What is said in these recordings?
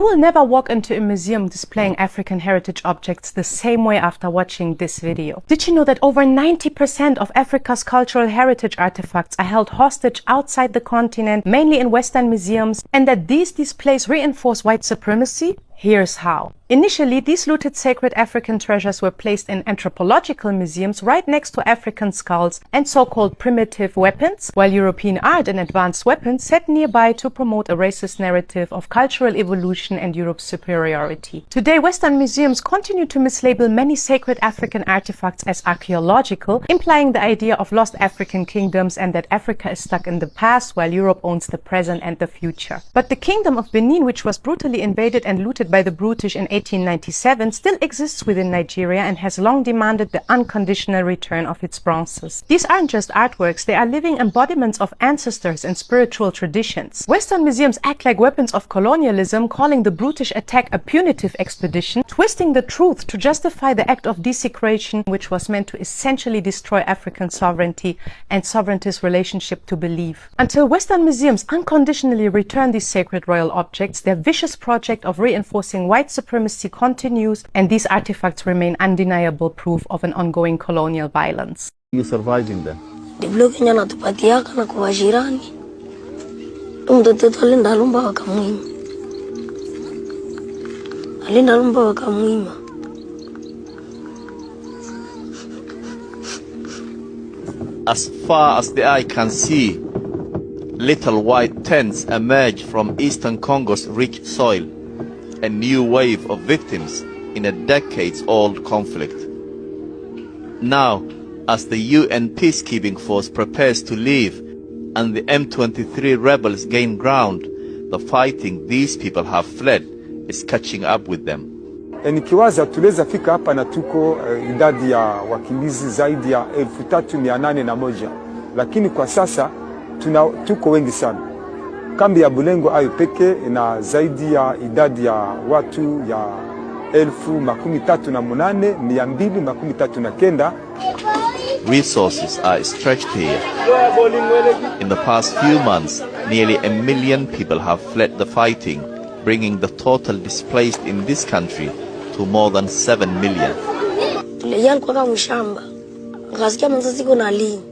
You will never walk into a museum displaying African heritage objects the same way after watching this video. Did you know that over 90% of Africa's cultural heritage artifacts are held hostage outside the continent, mainly in Western museums, and that these displays reinforce white supremacy? Here's how. Initially, these looted sacred African treasures were placed in anthropological museums right next to African skulls and so-called primitive weapons, while European art and advanced weapons sat nearby to promote a racist narrative of cultural evolution and Europe's superiority. Today, Western museums continue to mislabel many sacred African artifacts as archaeological, implying the idea of lost African kingdoms and that Africa is stuck in the past while Europe owns the present and the future. But the Kingdom of Benin, which was brutally invaded and looted by the British in 1897, still exists within Nigeria and has long demanded the unconditional return of its bronzes. These aren't just artworks, they are living embodiments of ancestors and spiritual traditions. Western museums act like weapons of colonialism, calling the brutish attack a punitive expedition, twisting the truth to justify the act of desecration, which was meant to essentially destroy African sovereignty and sovereignty's relationship to belief. Until Western museums unconditionally return these sacred royal objects, their vicious project of reinforcing white supremacy continues, and these artifacts remain undeniable proof of an ongoing colonial violence. You surviving them? Dibloke anatupatiaka na kwa jirani. Mtoto alinda lumba wakamwima. Alinda lumba wakamwima. As far as the eye can see, little white tents emerge from eastern Congo's rich soil, a new wave of victims in a decades-old conflict. Now, as the UN peacekeeping force prepares to leave and the M23 rebels gain ground, the fighting these people have fled is catching up with them. Nikiwaza tuleza fika hapa na tuko idadi ya wakimbizi zaidi ya 3801, lakini kwa sasa tuko wengi sana. Kambi ya Bulengo ayo peke ina zaidi ya idadi ya watu ya 38,239. Resources are stretched here. In the past few months, nearly 1 million people have fled the fighting, bringing the total displaced in this country to more than 7 million. Tuliyan kwa mshamba. Ngasikia mzazi kuna lini.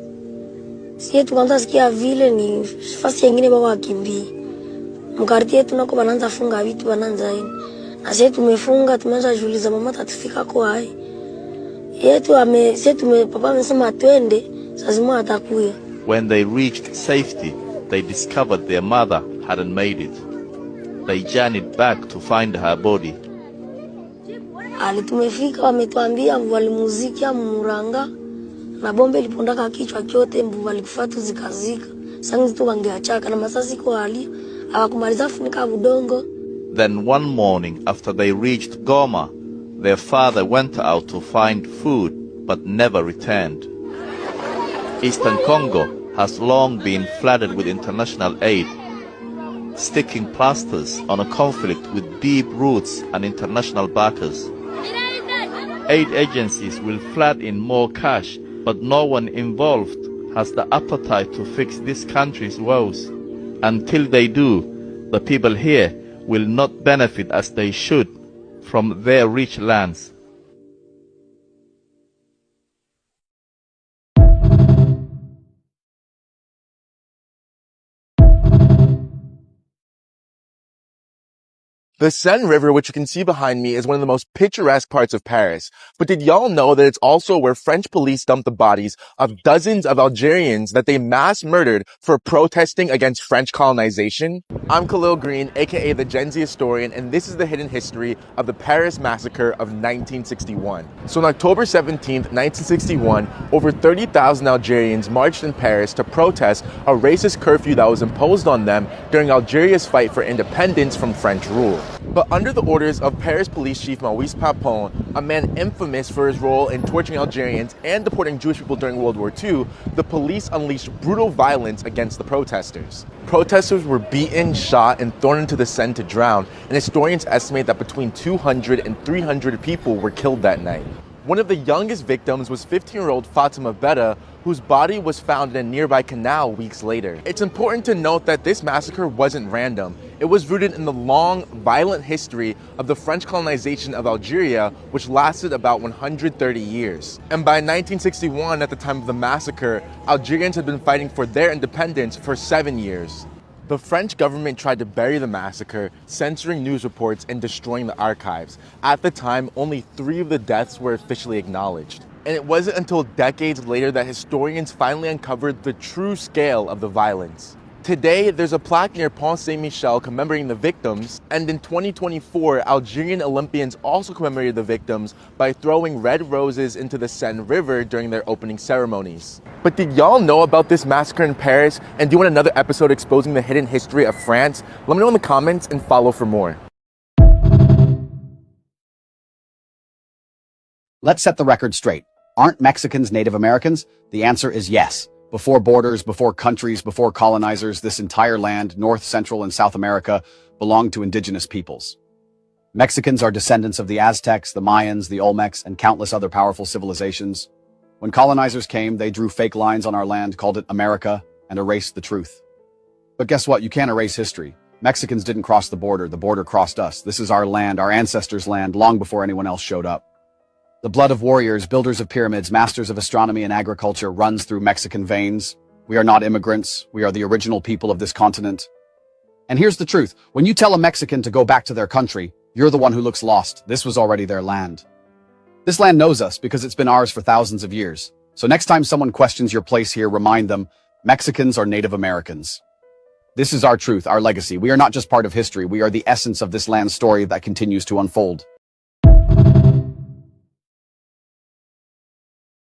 Sisi tukaanza sikia vile ni fasi nyingine baba wakimbi. Mkarti yetu nako bananza funga vitu bananza ini. Na sisi tumefunga, tumeanza kuuliza mama tatufika kwa hai. Papa amesema twende, sasa atakuya. When they reached safety, they discovered their mother hadn't made it. They journeyed back to find her body. Tumefika wametuambia walimuziki ya Muranga na bombe ilipondaka kichwa kyote, mbu walikufatu zikazika. Sangi tu wangeachaka na masasi kwa hali hawakumaliza funika budongo. Then one morning after they reached Goma, their father went out to find food but never returned. Eastern Congo has long been flooded with international aid, sticking plasters on a conflict with deep roots and international backers. Aid agencies will flood in more cash, but no one involved has the appetite to fix this country's woes. Until they do, the people here will not benefit as they should from their rich lands. The Seine River, which you can see behind me, is one of the most picturesque parts of Paris. But did y'all know that it's also where French police dumped the bodies of dozens of Algerians that they mass murdered for protesting against French colonization? I'm Khalil Green, aka the Gen Z historian, and this is the hidden history of the Paris massacre of 1961. So on October 17th, 1961, over 30,000 Algerians marched in Paris to protest a racist curfew that was imposed on them during Algeria's fight for independence from French rule. But under the orders of Paris police chief Maurice Papon, a man infamous for his role in torturing Algerians and deporting Jewish people during World War II, the police unleashed brutal violence against the protesters. Protesters were beaten, shot, and thrown into the Seine to drown, and historians estimate that between 200 and 300 people were killed that night. One of the youngest victims was 15-year-old Fatima Betta, whose body was found in a nearby canal weeks later. It's important to note that this massacre wasn't random. It was rooted in the long, violent history of the French colonization of Algeria, which lasted about 130 years. And by 1961, at the time of the massacre, Algerians had been fighting for their independence for 7 years. The French government tried to bury the massacre, censoring news reports and destroying the archives. At the time, only 3 of the deaths were officially acknowledged. And it wasn't until decades later that historians finally uncovered the true scale of the violence. Today, there's a plaque near Pont Saint-Michel commemorating the victims, and in 2024, Algerian Olympians also commemorated the victims by throwing red roses into the Seine River during their opening ceremonies. But did y'all know about this massacre in Paris? And do you want another episode exposing the hidden history of France? Let me know in the comments and follow for more. Let's set the record straight. Aren't Mexicans Native Americans? The answer is yes. Before borders, before countries, before colonizers, this entire land, North, Central, and South America, belonged to indigenous peoples. Mexicans are descendants of the Aztecs, the Mayans, the Olmecs, and countless other powerful civilizations. When colonizers came, they drew fake lines on our land, called it America, and erased the truth. But guess what? You can't erase history. Mexicans didn't cross the border crossed us. This is our land, our ancestors' land, long before anyone else showed up. The blood of warriors, builders of pyramids, masters of astronomy and agriculture runs through Mexican veins. We are not immigrants. We are the original people of this continent. And here's the truth. When you tell a Mexican to go back to their country, you're the one who looks lost. This was already their land. This land knows us because it's been ours for thousands of years. So next time someone questions your place here, remind them, Mexicans are Native Americans. This is our truth, our legacy. We are not just part of history. We are the essence of this land's story that continues to unfold.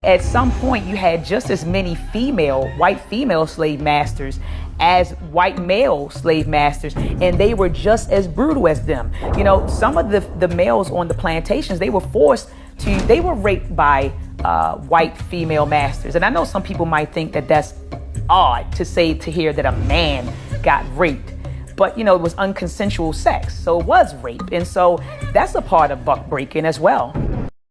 At some point, you had just as many white female slave masters as white male slave masters, and they were just as brutal as them. You know, some of the males on the plantations, they were raped by white female masters. And I know some people might think that that's odd to hear that a man got raped. But, you know, it was unconsensual sex, so it was rape. And so that's a part of buck breaking as well.